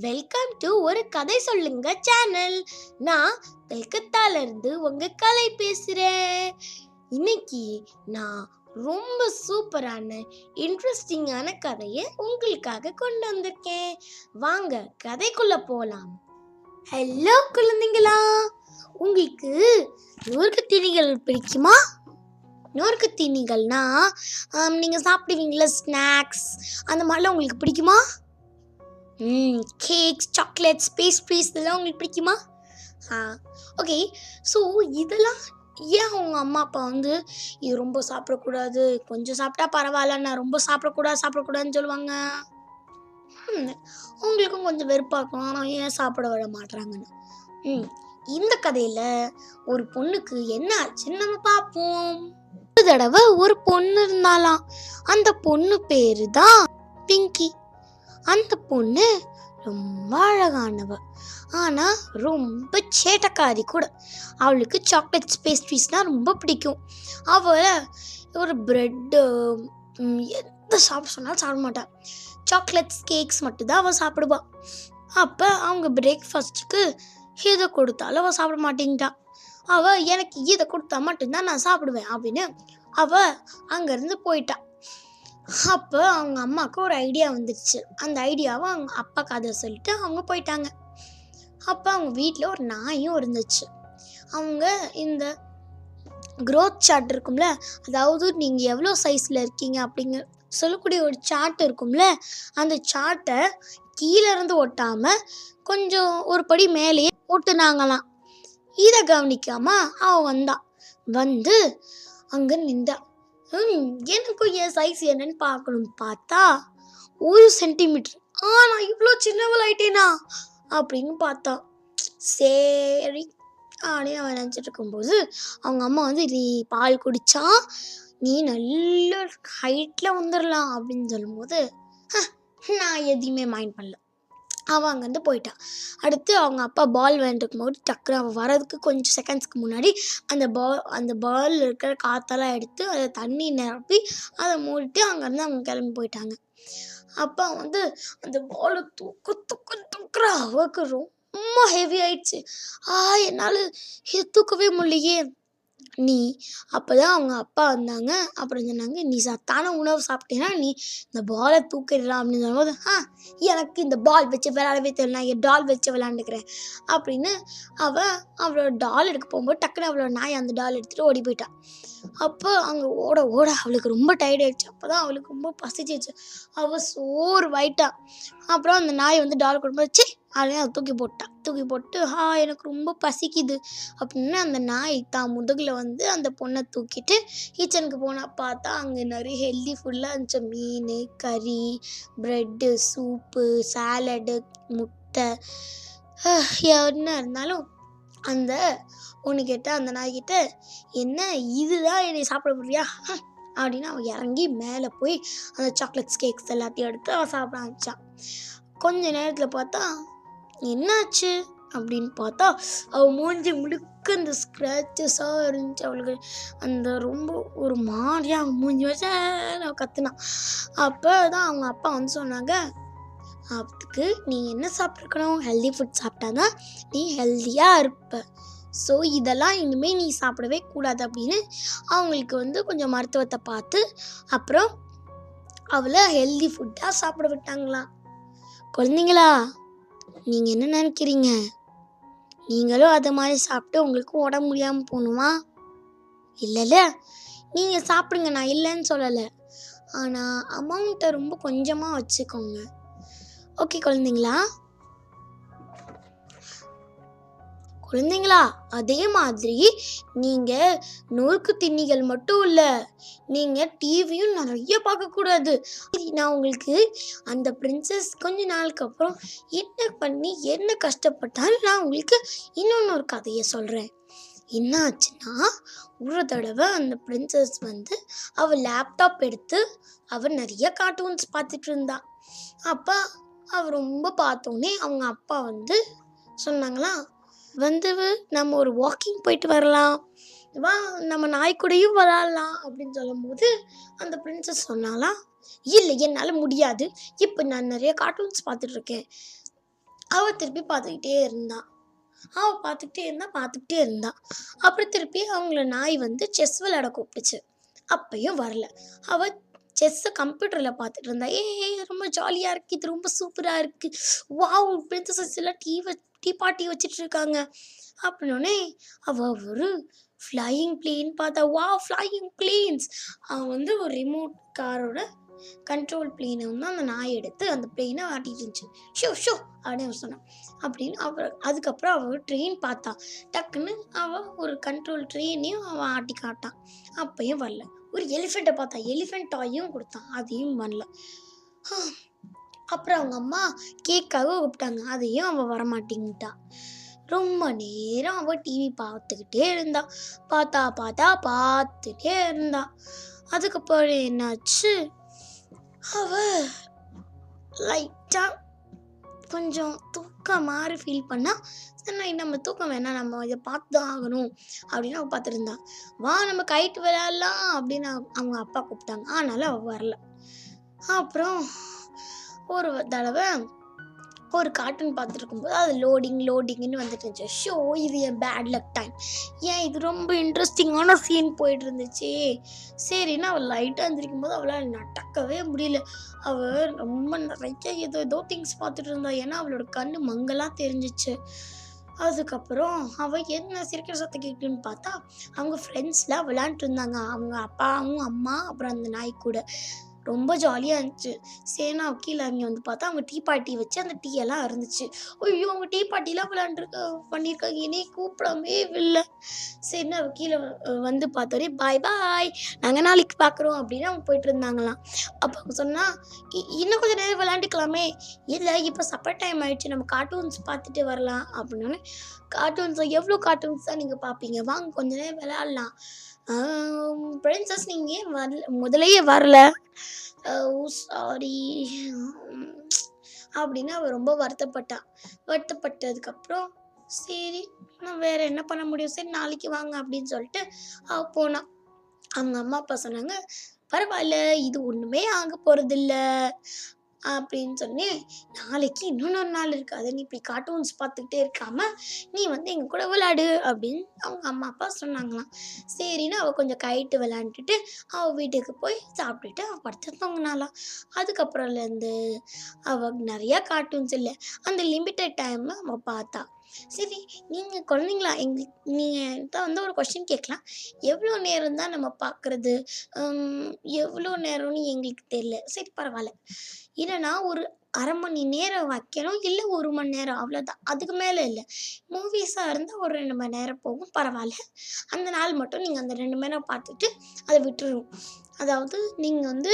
Welcome to ஒரு கதை சொல்லுங்க சேனல். நான் கல்கத்தால இருந்து உங்க கலை பேசுறேன். இன்னைக்கு நான் ரொம்ப சூப்பரான இன்ட்ரெஸ்டிங்கான கதையை உங்களுக்காக கொண்டு வந்திருக்கேன். வாங்க கதைக்குள்ள போலாம். ஹலோ குழந்தைங்களா, உங்களுக்கு நொறுக்கு தீனிகள் பிடிக்குமா? நொறுக்கு தீனிகள்னா நீங்க சாப்பிடுவீங்களா, ஸ்நாக்ஸ் அந்த மாதிரிலாம் உங்களுக்கு பிடிக்குமா? கேக்ஸ், சாக்லேட்ஸ், பேஸ்ட்ரீஸ் இதெல்லாம் உங்களுக்கு பிடிக்குமா? ஓகே. ஸோ இதெல்லாம் ஏன் அவங்க அம்மா அப்பா இது ரொம்ப சாப்பிடக்கூடாது, கொஞ்சம் சாப்பிட்டா பரவாயில்ல, நான் ரொம்ப சாப்பிடக்கூடாதுன்னு சொல்லுவாங்க? உங்களுக்கும் கொஞ்சம் வெறுப்பாக்கும், ஆனால் ஏன் சாப்பிட விட மாட்டுறாங்கன்னு. இந்த கதையில ஒரு பொண்ணுக்கு என்ன ஆச்சுன்னு நம்ம பார்ப்போம். ஒரு தடவை ஒரு பொண்ணு இருந்தாலாம். அந்த பொண்ணு பேரு தான் பிங்கி. அந்த பொண்ணு ரொம்ப அழகானவ, ஆனா ரொம்ப சேட்டக்காரி கூட. அவளுக்கு சாக்லேட்ஸ், பேஸ்ட்ரீஸ்னா ரொம்ப பிடிக்கும். அவ ஒரு பிரெட்டு எந்த சாப்பிட சொன்னாலும் சாப்பிட மாட்டாள். சாக்லேட்ஸ், கேக்ஸ் மட்டும்தான் அவள் சாப்பிடுவா. அப்போ அவங்க பிரேக்ஃபாஸ்ட்டுக்கு இதை கொடுத்தாலும் அவள் சாப்பிட மாட்டேங்கிட்டான். அவள் எனக்கு இதை கொடுத்தா மட்டும்தான் நான் சாப்பிடுவேன் அப்படின்னு அவள் அங்கேருந்து போயிட்டான். அப்போ அவங்க அம்மாவுக்கு ஒரு ஐடியா வந்துடுச்சு. அந்த ஐடியாவை அவங்க அப்பா கதை சொல்லிட்டு அவங்க போயிட்டாங்க. அப்போ அவங்க வீட்டில் ஒரு நாயும் இருந்துச்சு. அவங்க இந்த க்ரோத் சார்ட் இருக்கும்ல, அதாவது நீங்கள் எவ்வளோ சைஸில் இருக்கீங்க அப்படிங்கிற சொல்லக்கூடிய ஒரு சார்ட் இருக்கும்ல, அந்த சார்ட்டை கீழே இருந்து ஒட்டாமல் கொஞ்சம் ஒரு படி மேலேயே ஒட்டுனாங்களாம். இதை கவனிக்காம அவன் வந்து அங்கே நின்றா. எனக்கும் என் சைஸ் என்னன்னு பார்க்கணும்னு பார்த்தா 1 சென்டிமீட்டர். நான் இவ்வளோ சின்னவளாயிட்டேனா அப்படின்னு பார்த்தா. சரி அப்படின்னு அவன் நினச்சிட்டு இருக்கும்போது அவங்க அம்மா நீ பால் குடிச்சா நீ நல்ல ஹைட்டில் வந்துடலாம் அப்படின்னு சொல்லும்போது நான் எதையுமே மைண்ட் பண்ணல. அவன் அங்கேருந்து போயிட்டான். அடுத்து அவங்க அப்பா பால் வேண்டிருக்கும் போது டக்குனு அவன் வரதுக்கு கொஞ்சம் செகண்ட்ஸ்க்கு முன்னாடி அந்த பால் இருக்கிற காற்றெல்லாம் எடுத்து அதை தண்ணி நிரப்பி அதை மூடிட்டு அங்கேருந்து அவங்க கிளம்பி போயிட்டாங்க. அப்பா அந்த பாலை தூக்குற அவருக்கு ரொம்ப ஹெவி ஆயிடுச்சு. என்னால் இது தூக்கவே முடியலையே. நீ அப்போதான் அவங்க அப்பா வந்தாங்க. அப்புறம் சொன்னாங்க, நீ சத்தான உணவு சாப்பிட்டீங்கன்னா நீ இந்த பாலை தூக்கிடலாம் அப்படின்னு சொல்லும்போது எனக்கு இந்த பால் வச்சு விளையாடவே தெரியல, நான் என் டால் வச்சு விளையாண்டுக்கிறேன் அப்படின்னு அவளோட டால் எடுக்க போகும்போது டக்குன்னு அவளோட நாய் அந்த டால் எடுத்துகிட்டு ஓடி போயிட்டான். அப்போ அங்கே ஓட அவளுக்கு ரொம்ப டயர்ட் ஆயிடுச்சு. அப்போ தான் அவளுக்கு ரொம்ப பசிச்சிச்சு. அவள் சோர்வாயிட்டான். அப்புறம் அந்த நாய் டால் கொடுக்கும்போது அதை தூக்கி போட்டு எனக்கு ரொம்ப பசிக்குது அப்படின்னு அந்த நாய் தான் முதுகில் அந்த பொண்ணை தூக்கிட்டு கிச்சனுக்கு போனால் பார்த்தா அங்கே நிறைய ஹெல்தி ஃபுல்லாக இருந்துச்சு. மீன், கறி, ப்ரெட்டு, சூப்பு, சாலடு, முட்டை. என்ன இருந்தாலும் அந்த ஒன்று கேட்டால் அந்த நாய்கிட்ட, என்ன இதுதான் என்னை சாப்பிட முடியா அப்படின்னு அவன் இறங்கி மேலே போய் அந்த சாக்லேட்ஸ், கேக்ஸ் எல்லாத்தையும் எடுத்து அவன் சாப்பிட ஆரம்பிச்சான். கொஞ்ச நேரத்தில் பார்த்தா என்னாச்சு அப்படின்னு பார்த்தா அவள் மூஞ்சி முழுக்க அந்த ஸ்க்ராச்சஸாக இருந்துச்சு. அவளுக்கு அந்த ரொம்ப ஒரு மாதிரியாக அவன் மூஞ்சி வச்சு அவள் கத்துனான். அப்போ தான் அவங்க அப்பா சொன்னாங்க, அதுக்கு நீ என்ன சாப்பிட்ருக்கணும், ஹெல்தி ஃபுட் சாப்பிட்டா தான் நீ ஹெல்த்தியாக இருப்ப. ஸோ இதெல்லாம் இனிமேல் நீ சாப்பிடவே கூடாது அப்படின்னு அவங்களுக்கு கொஞ்சம் மருத்துவத்தை பார்த்து அப்புறம் அவளை ஹெல்தி ஃபுட்டாக சாப்பிட விட்டாங்களாம். குழந்தைங்களா, நீங்கள் என்ன நினைக்கிறீங்க? நீங்களும் அது மாதிரி சாப்பிட்டு உங்களுக்கும் உடம்பு முடியாமல் போகணுமா? இல்லைல்ல, நீங்கள் சாப்பிடுங்க, நான் இல்லைன்னு சொல்லலை. ஆனால் அமௌண்ட்டை ரொம்ப கொஞ்சமாக வச்சுக்கோங்க. ஓகே குழந்தைங்களா? அதே மாதிரி நீங்கள் நொறுக்கு திணிகள் மட்டும் இல்லை, நீங்கள் டிவியும் நிறைய பார்க்கக்கூடாது. நான் உங்களுக்கு அந்த பிரின்சஸ் கொஞ்ச நாளுக்கு அப்புறம் என்ன பண்ணி என்ன கஷ்டப்பட்டாலும் நான் உங்களுக்கு இன்னொன்று கதையை சொல்கிறேன். என்ன ஆச்சுன்னா, ஒரு தடவை அந்த பிரின்சஸ் அவள் லேப்டாப் எடுத்து அவள் நிறைய கார்ட்டூன்ஸ் பார்த்துட்டு இருந்தா. அப்போ அவள் ரொம்ப பார்த்தோன்னே அவங்க அப்பா சொன்னாங்களாம், நம்ம ஒரு வாக்கிங் போயிட்டு வரலாம், வா நம்ம நாய்க்கூடையும் விளாட்லாம் அப்படின்னு சொல்லும்போது அந்த பிரின்சஸ் சொன்னாலாம், இல்லை என்னால் முடியாது, இப்போ நான் நிறைய கார்ட்டூன்ஸ் பார்த்துட்ருக்கேன், அவ திருப்பி பார்த்துக்கிட்டே இருந்தா. பார்த்துக்கிட்டே இருந்தா. அப்புறம் திருப்பி அவங்கள நாய் வந்து செஸ் விளையாட கூப்பிட்டுச்சு. அப்பயும் வரல. அவ செஸ்ஸ கம்ப்யூட்டர்ல பார்த்துட்டு இருந்தா. ரொம்ப ஜாலியா இருக்கு. இது ரொம்ப சூப்பரா இருக்கு. வாவ்! பிரின்சஸஸ் எல்லாம் டீ பார்ட்டி வச்சுட்டு இருக்காங்க. அப்படின்னோனே, அவ ஒரு ஃப்ளையிங் பிளேன் பார்த்தா. வாவ்! Flying planes. அவ வந்து ஒரு ரிமோட் காரோட கண்ட்ரோல் பிளேனை வந்து அந்த நாய் எடுத்து அந்த பிளேனை ஆட்டிட்டு இருந்துச்சு. ஷோ ஷோ அப்படின்னு சொன்னான். அப்படின்னு அதுக்கப்புறம் அவள் ட்ரெயின் பார்த்தா. டக்குன்னு அவள் ஒரு கண்ட்ரோல் ட்ரெயினையும் அவள் ஆட்டி காட்டான். அப்பயும் வரல. ஒரு எலிஃபெண்ட்டை பார்த்தா. எலிஃபெண்ட் டாயும் கொடுத்தான். அதையும் வரல. அப்புறம் அவங்க அம்மா கேக்காக கூப்பிட்டாங்க. அதையும் அவள் வரமாட்டேங்கிட்டா. ரொம்ப நேரம் அவள் டிவி பார்த்துக்கிட்டே இருந்தா. பார்த்துட்டே இருந்தா. அதுக்கப்புறம் என்னாச்சு, அவ லைட்டா கொஞ்சம் தூக்கம் மாதிரி ஃபீல் பண்ணா. சரி நம்ம தூக்கம் வேணாம், நம்ம இதை பார்த்து தான் ஆகணும் அப்படின்னு அவள் பார்த்துருந்தா. வா நம்ம கைட்டு விளையாடலாம் அப்படின்னு அவங்க அப்பா கூப்பிட்டாங்க. ஆனாலும் அவள் வரல. அப்புறம் ஒரு தடவை ஒரு கார்ட்டூன் பார்த்துட்டு இருக்கும்போது அது லோடிங்னு வந்துட்டு இருந்துச்சு. ஷோ இது என் பேட் லக் டைம். இது ரொம்ப இன்ட்ரெஸ்டிங்கான சீன் போயிட்டு இருந்துச்சு. சரின்னு அவள் லைட்டாக எழுந்திரிக்கும் போது அவளால் நடக்கவே முடியல. அவள் ரொம்ப நிறைய ஏதோ திங்ஸ் பார்த்துட்டு இருந்தா. ஏன்னா அவளோட கண்ணு மங்கெல்லாம் தெரிஞ்சிச்சு. அதுக்கப்புறம் அவள் என்ன சிரிக்கிற சத்தம் கேட்குன்னு பார்த்தா அவங்க ஃப்ரெண்ட்ஸ்லாம் விளையாண்டுட்டு இருந்தாங்க. அவங்க அப்பாவும் அம்மா அப்புறம் அந்த நாய் கூட ரொம்ப ஜாலியாக இருந்துச்சு. சரினா கீழே இறங்கி வந்து பார்த்தா அவங்க டீ பார்ட்டி வச்சு அந்த டீ எல்லாம் இருந்துச்சு. ஐயோ அவங்க டீ பார்ட்டிலாம் பண்ணியிருக்காங்க, என்னையே கூப்பிடாமே இல்லை. சரின்னு அவள் கீழே வந்து பார்த்தோடனே பாய் நாங்கள் நாளைக்கு பார்க்குறோம் அப்படின்னு அவங்க போயிட்டு இருந்தாங்களாம். அப்போ அவங்க சொன்னா இன்னும் கொஞ்சம் நேரம் விளையாண்டுக்கலாமே. இல்லை இப்போ சப்பர் டைம் ஆயிடுச்சு, நம்ம கார்ட்டூன்ஸ் பார்த்துட்டு வரலாம் அப்படின்னு. எவ்வளோ கார்ட்டூன்ஸ் தான் நீங்கள் பார்ப்பீங்க, வாங்க கொஞ்ச நேரம் விளையாடலாம். பிரின்சஸ் நீங்கள் ஏன் முதலையே வரல? சாரி அப்படின்னு அவள் ரொம்ப வருத்தப்பட்டதுக்கப்புறம் சரி நான் வேற என்ன பண்ண முடியும், சரி நாளைக்கு வாங்க அப்படின்னு சொல்லிட்டு அவள் போனான். அவங்க அம்மா அப்பா சொன்னாங்க, பரவாயில்ல இது ஒன்றுமே ஆக போகிறதில்ல அப்படின்னு சொன்னி, நாளைக்கு இன்னொரு நாள் இருக்குது, அதை நீ இப்படி கார்ட்டூன்ஸ் பார்த்துக்கிட்டே இருக்காம நீ வந்து எங்கள் கூட விளையாடு அப்படின்னு அவங்க அம்மா அப்பா சொன்னாங்களாம். சரின்னு அவள் கொஞ்சம் கைட்டு விளையாண்டுட்டு அவள் வீட்டுக்கு போய் சாப்பிட்டுட்டு அவள் படுத்து தூங்கினாலாம். அதுக்கப்புறம்லேருந்து அவள் நிறையா கார்ட்டூன்ஸ் இல்லை, அந்த லிமிட்டட் டைமில் அவள் பார்த்தா. சரி நீங்கள் குழந்தைங்களா நீங்கள் வந்து ஒரு கொஸ்டின் கேட்கலாம், எவ்வளோ நேரம் தான் நம்ம பார்க்குறது, எவ்வளோ நேரம்னு எங்களுக்கு தெரியல. சரி பரவாயில்ல, இல்லைனா ஒரு அரை மணி நேரம் வைக்கணும், இல்லை 1 மணி நேரம், அவ்வளோதான், அதுக்கு மேலே இல்லை. மூவிஸாக இருந்தால் ஒரு 2 மணி நேரம் போகும், பரவாயில்ல. அந்த நாள் மட்டும் நீங்கள் அந்த 2 மணி நேரம் பார்த்துட்டு அதை விட்டுருணும். அதாவது நீங்கள் வந்து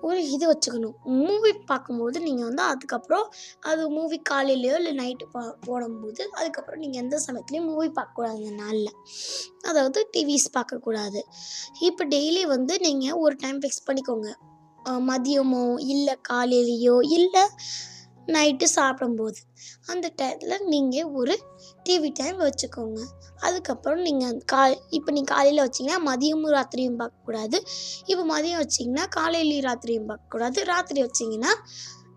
ஒரு இது வச்சுக்கணும், மூவி பார்க்கும்போது நீங்கள் வந்து அதுக்கப்புறம் அது மூவி காலையிலையோ இல்லை நைட்டு போடும்போது அதுக்கப்புறம் நீங்கள் எந்த சமயத்துலையும் மூவி பார்க்கக்கூடாது அந்த நாளில். அதாவது டிவிஸ் பார்க்கக்கூடாது. இப்போ டெய்லி வந்து நீங்கள் ஒரு டைம் ஃபிக்ஸ் பண்ணிக்கோங்க. மதியமோ இல்லை காலையிலையோ இல்லை நைட்டு சாப்பிடும்போது அந்த டயத்தில் நீங்கள் ஒரு டிவி டைம் வச்சுக்கோங்க. அதுக்கப்புறம் நீங்கள் இப்போ நீங்கள் காலையில் வச்சிங்கன்னா மதியமும் ராத்திரியும் பார்க்கக்கூடாது. இப்போ மதியம் வச்சிங்கன்னா காலையிலையும் ராத்திரியும் பார்க்கக்கூடாது. ராத்திரி வச்சிங்கன்னா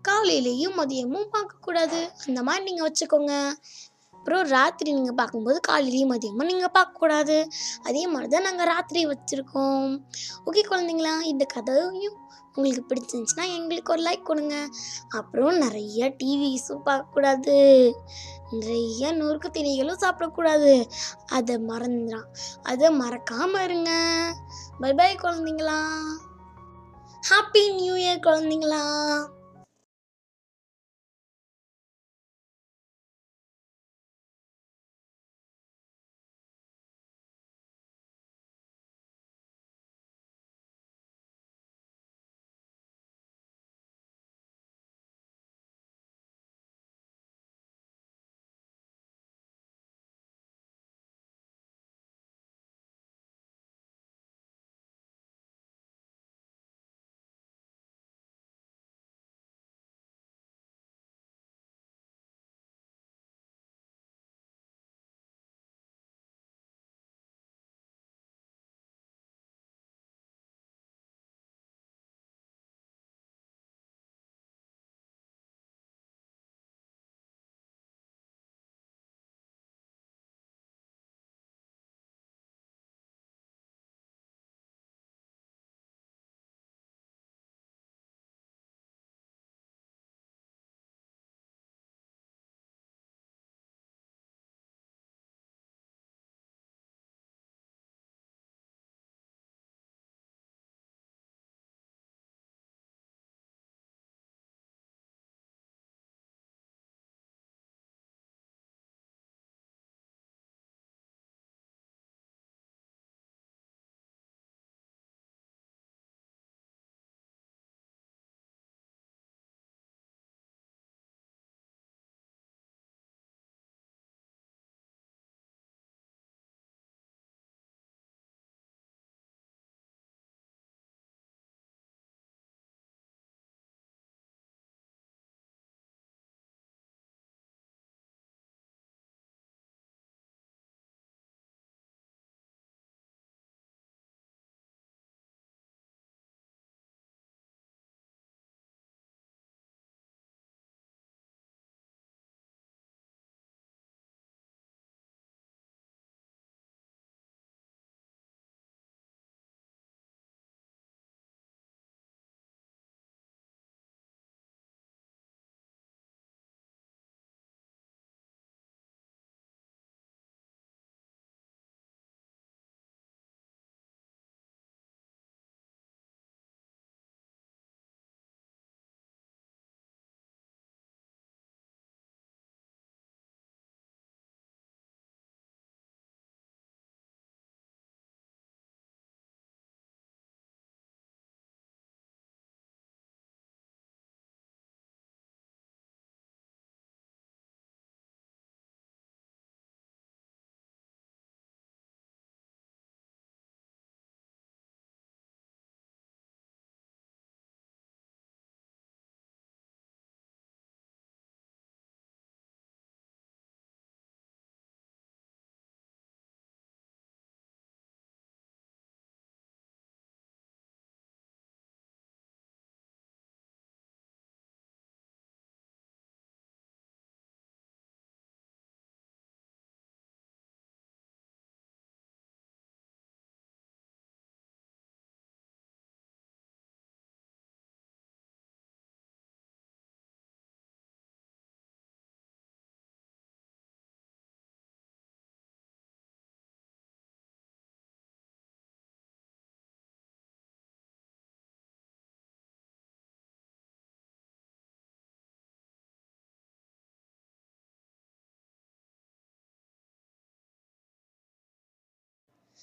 காலையிலையும் மதியமும் பார்க்கக்கூடாது. அந்த மாதிரி நீங்கள் வச்சுக்கோங்க. அப்புறம் ராத்திரி நீங்கள் பார்க்கும்போது காலையிலையும் மதியமும் நீங்கள் பார்க்கக்கூடாது. அதே மாதிரி தான் நாங்கள் ராத்திரி வச்சுருக்கோம். ஓகே குழந்தைங்களா, இந்த கதையும் உங்களுக்கு பிடிச்சிருந்துச்சுன்னா எங்களுக்கு ஒரு லைக் கொடுங்க. அப்புறம் நிறைய டிவிஸும் பார்க்கக்கூடாது, நிறைய நொறுக்கு தீனிகளும் சாப்பிடக்கூடாது. அதை மறக்காமல் இருங்க. பை பை குழந்தைங்களா. ஹாப்பி நியூ இயர் குழந்தைங்களா.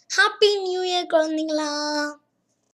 ஹாப்பி நியூ இயர் குழந்தைங்களா.